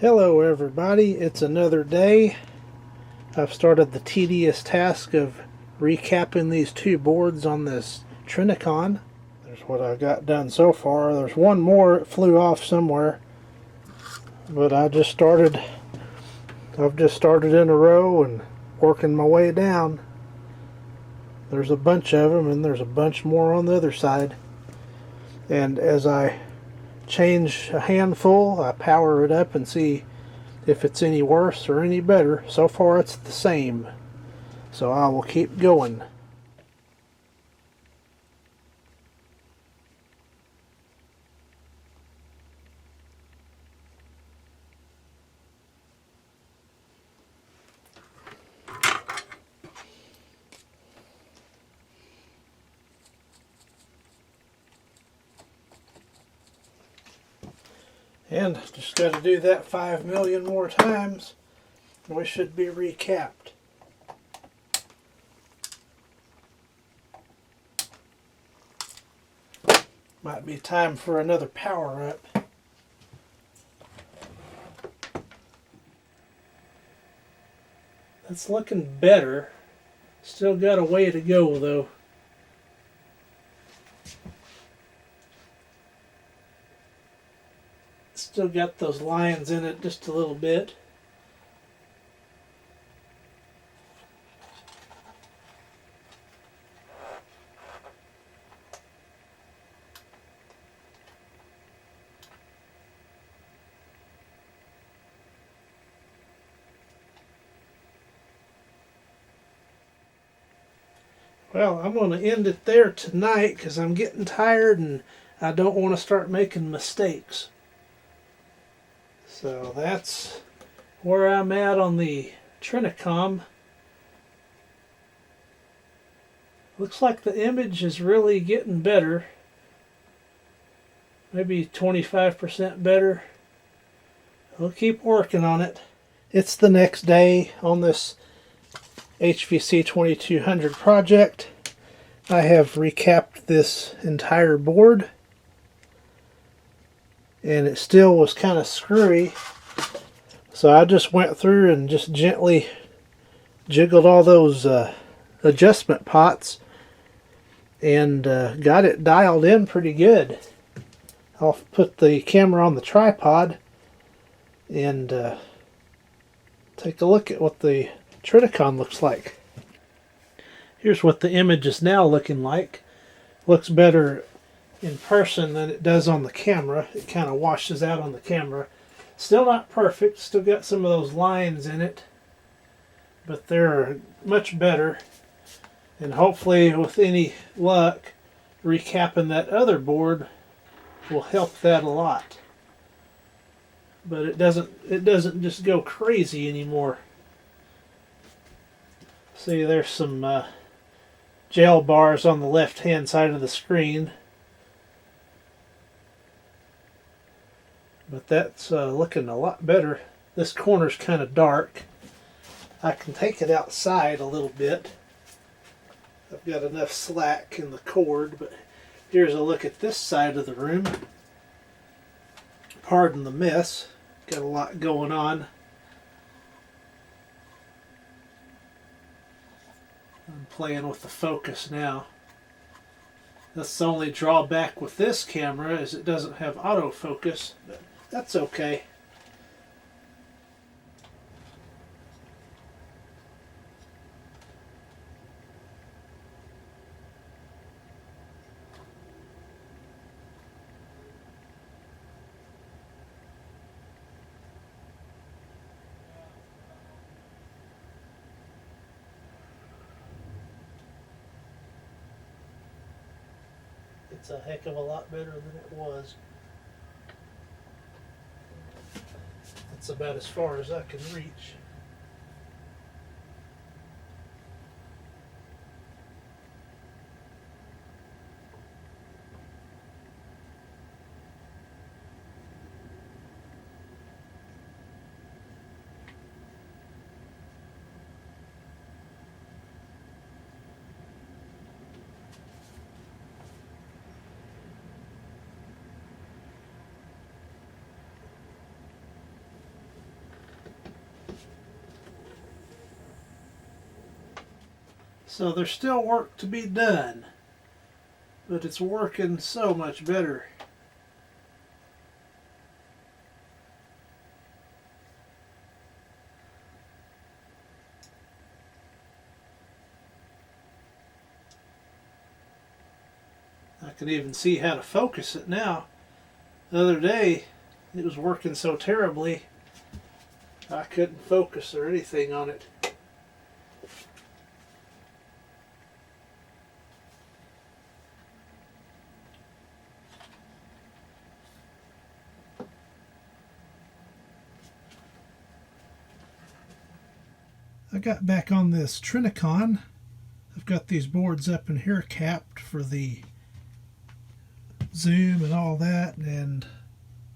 Hello everybody, it's another day. I've started the tedious task of recapping these two boards on this Trinicon. There's what I got done so far. There's one more that flew off somewhere, but I've just started in a row and working my way down. There's a bunch of them and there's a bunch more on the other side. And as I change a handful, I power it up and see if it's any worse or any better. So far it's the same, so I will keep going. And just got to do that 5 million more times. We should be recapped. Might be time for another power up. That's looking better. Still got a way to go though. Still got those lines in it just a little bit. Well, I'm going to end it there tonight because I'm getting tired and I don't want to start making mistakes. So that's where I'm at on the Trinicon. Looks like the image is really getting better. Maybe 25% better. We'll keep working on it. It's the next day on this HVC-2200 project. I have recapped this entire board, and it still was kind of screwy, so I just went through and just gently jiggled all those adjustment pots and got it dialed in pretty good. I'll put the camera on the tripod and take a look at what the Trinicon looks like. Here's what the image is now looking like. Looks better in person than it does on the camera. It kind of washes out on the camera. Still not perfect, still got some of those lines in it, but they're much better, and hopefully with any luck recapping that other board will help that a lot. But it doesn't just go crazy anymore. See, there's some gel bars on the left hand side of the screen, but that's looking a lot better. This corner's kind of dark. I can take it outside a little bit. I've got enough slack in the cord, but here's a look at this side of the room. Pardon the mess. Got a lot going on. I'm playing with the focus now. That's the only drawback with this camera, is it doesn't have autofocus, but that's okay. It's a heck of a lot better than it was. That's about as far as I can reach. So there's still work to be done, but it's working so much better. I can even see how to focus it now. The other day it was working so terribly I couldn't focus or anything on it. I got back on this Trinicon. I've got these boards up in here capped for the zoom and all that, and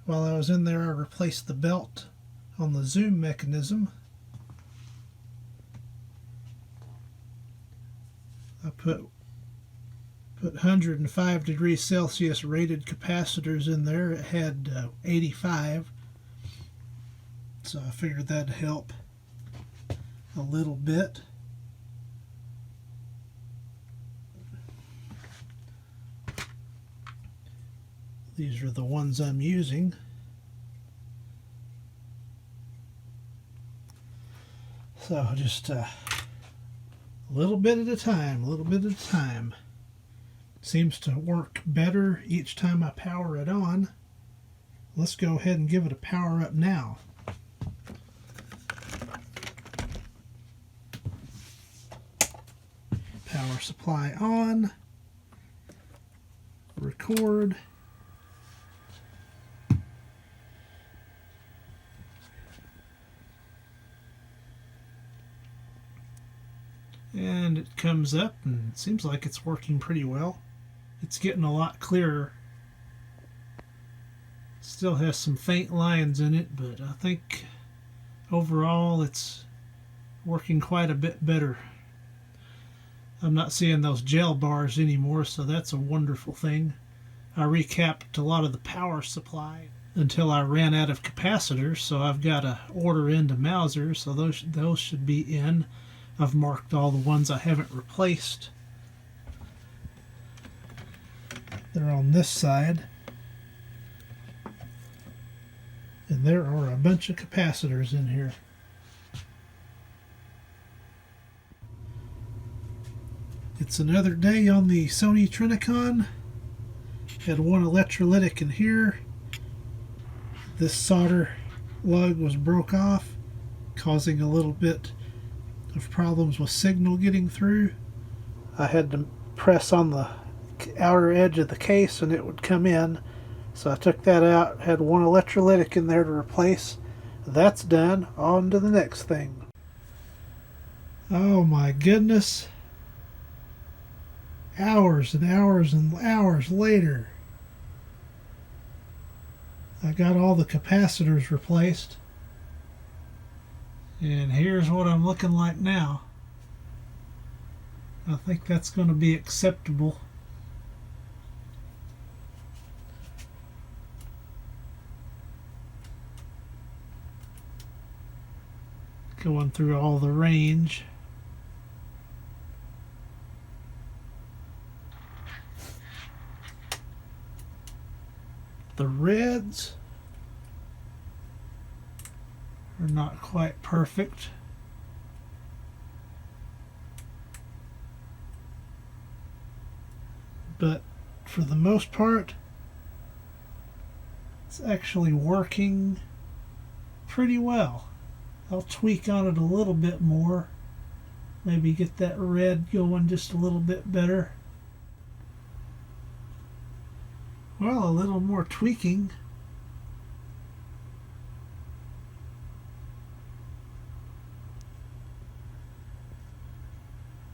while I was in there I replaced the belt on the zoom mechanism. I put 105 degrees Celsius rated capacitors in there. It had 85, so I figured that'd help a little bit. These are the ones I'm using. So just a little bit at a time, a little bit at a time. Seems to work better each time I power it on. Let's go ahead and give it a power up now. Power supply on. Record. And it comes up and it seems like it's working pretty well. It's getting a lot clearer. Still has some faint lines in it, but I think overall it's working quite a bit better. I'm not seeing those gel bars anymore, so that's a wonderful thing. I recapped a lot of the power supply until I ran out of capacitors, so I've got to order into Mauser, so those should be in. I've marked all the ones I haven't replaced. They're on this side. And there are a bunch of capacitors in here. It's another day on the Sony Trinicon. Had one electrolytic in here. This solder lug was broke off, causing a little bit of problems with signal getting through. I had to press on the outer edge of the case and it would come in. So I took that out, had one electrolytic in there to replace. That's done. On to the next thing. Oh my goodness. Hours and hours and hours later, I got all the capacitors replaced. And here's what I'm looking like now. I think that's going to be acceptable. Going through all the range. The reds are not quite perfect. But for the most part, it's actually working pretty well. I'll tweak on it a little bit more. Maybe get that red going just a little bit better. Well, a little more tweaking.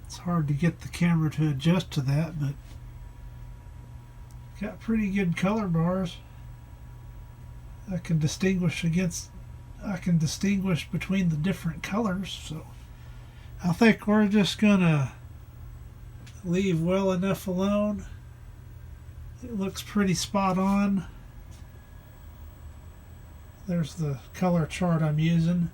It's hard to get the camera to adjust to that, but got pretty good color bars. I can distinguish between the different colors, so I think we're just gonna leave well enough alone. It looks pretty spot on. There's the color chart I'm using.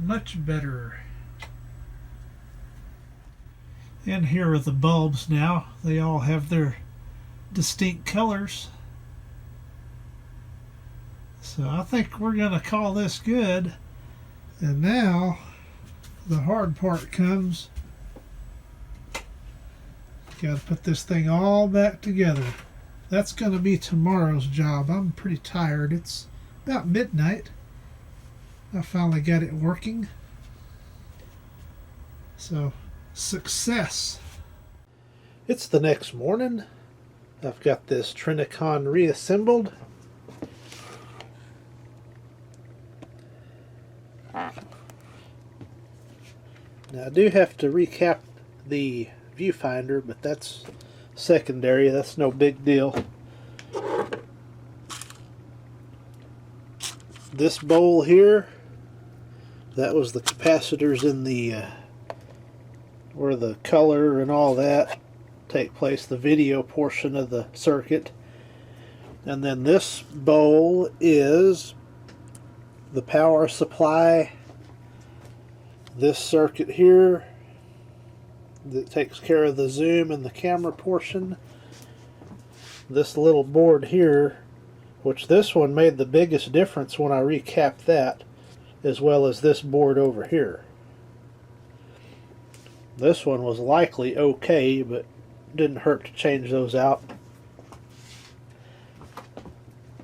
much better. And here are the bulbs now. They all have their distinct colors. So I think we're going to call this good. And now the hard part comes. Got to put this thing all back together. That's going to be tomorrow's job. I'm pretty tired. It's about midnight. I finally got it working. So, success. It's the next morning. I've got this Trinicon reassembled. Now I do have to recap the viewfinder, but that's secondary. That's no big deal. This bowl here, that was the capacitors in the where the color and all that take place, the video portion of the circuit. And then this bowl is the power supply. This circuit here that takes care of the zoom and the camera portion. This little board here, which this one made the biggest difference when I recapped that, as well as this board over here. This one was likely okay, but didn't hurt to change those out.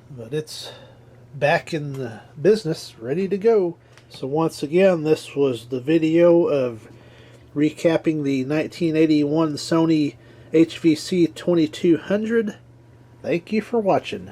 But it's back in the business, ready to go. So once again, this was the video of recapping the 1981 Sony HVC-2200. Thank you for watching.